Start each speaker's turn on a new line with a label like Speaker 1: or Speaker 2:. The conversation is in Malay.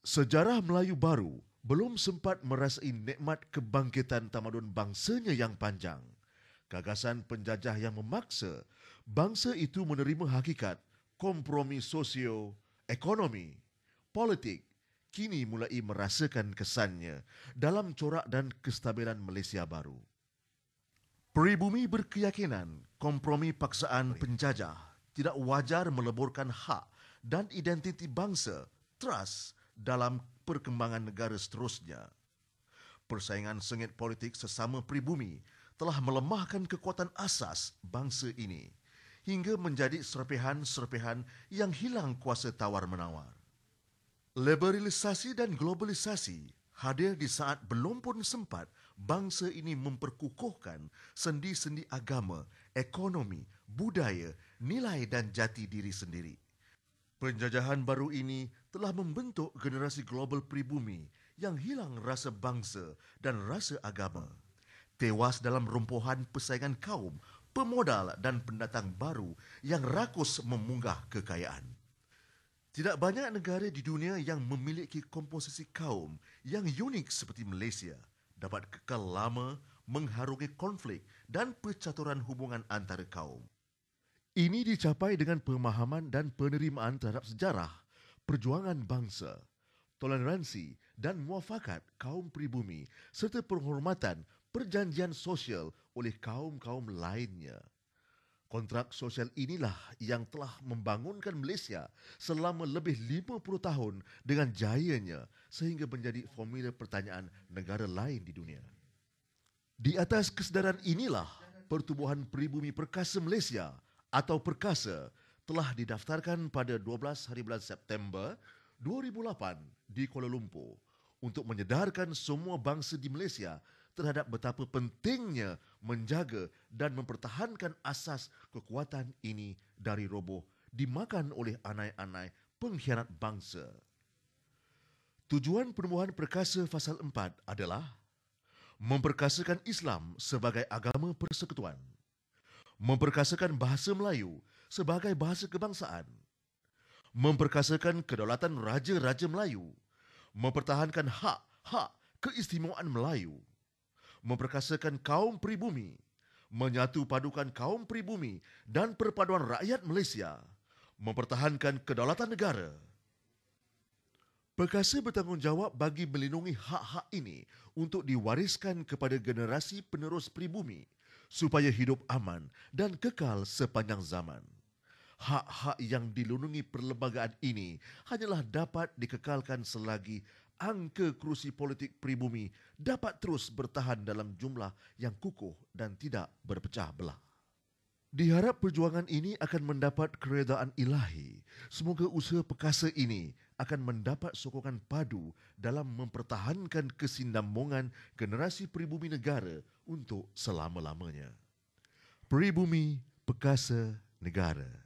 Speaker 1: Sejarah Melayu baru belum sempat merasai nikmat kebangkitan tamadun bangsanya yang panjang. Gagasan penjajah yang memaksa bangsa itu menerima hakikat kompromi sosio, ekonomi, politik kini mulai merasakan kesannya dalam corak dan kestabilan Malaysia baru. Peribumi berkeyakinan kompromi paksaan penjajah tidak wajar meleburkan hak dan identiti bangsa, trust dalam perkembangan negara seterusnya. Persaingan sengit politik sesama pribumi telah melemahkan kekuatan asas bangsa ini hingga menjadi serpihan-serpihan yang hilang kuasa tawar-menawar. Liberalisasi dan globalisasi hadir di saat belum pun sempat bangsa ini memperkukuhkan sendi-sendi agama, ekonomi, budaya, nilai dan jati diri sendiri. Penjajahan baru ini telah membentuk generasi global pribumi yang hilang rasa bangsa dan rasa agama. Tewas dalam rumpuhan persaingan kaum, pemodal dan pendatang baru yang rakus memunggah kekayaan. Tidak banyak negara di dunia yang memiliki komposisi kaum yang unik seperti Malaysia dapat kekal lama mengharungi konflik dan percaturan hubungan antara kaum. Ini dicapai dengan pemahaman dan penerimaan terhadap sejarah, perjuangan bangsa, toleransi dan muafakat kaum pribumi serta penghormatan perjanjian sosial oleh kaum-kaum lainnya. Kontrak sosial inilah yang telah membangunkan Malaysia selama lebih 50 tahun dengan jayanya sehingga menjadi formula pertanyaan negara lain di dunia. Di atas kesedaran inilah Pertubuhan Pribumi Perkasa Malaysia atau Perkasa telah didaftarkan pada 12 hari bulan September 2008 di Kuala Lumpur untuk menyedarkan semua bangsa di Malaysia terhadap betapa pentingnya menjaga dan mempertahankan asas kekuatan ini dari roboh dimakan oleh anai-anai pengkhianat bangsa. Tujuan Penubuhan Perkasa Fasal 4 adalah memperkasakan Islam sebagai agama persekutuan, memperkasakan bahasa Melayu sebagai bahasa kebangsaan, memperkasakan kedaulatan Raja-Raja Melayu, mempertahankan hak-hak keistimewaan Melayu, memperkasakan kaum pribumi, menyatu padukan kaum pribumi dan perpaduan rakyat Malaysia, mempertahankan kedaulatan negara. Perkasa bertanggungjawab bagi melindungi hak-hak ini untuk diwariskan kepada generasi penerus pribumi supaya hidup aman dan kekal sepanjang zaman. Hak-hak yang dilindungi perlembagaan ini hanyalah dapat dikekalkan selagi angka kerusi politik pribumi dapat terus bertahan dalam jumlah yang kukuh dan tidak berpecah belah. Diharap perjuangan ini akan mendapat keredaan ilahi. Semoga usaha perkasa ini akan mendapat sokongan padu dalam mempertahankan kesinambungan generasi pribumi negara untuk selama-lamanya. Pribumi Perkasa Negara.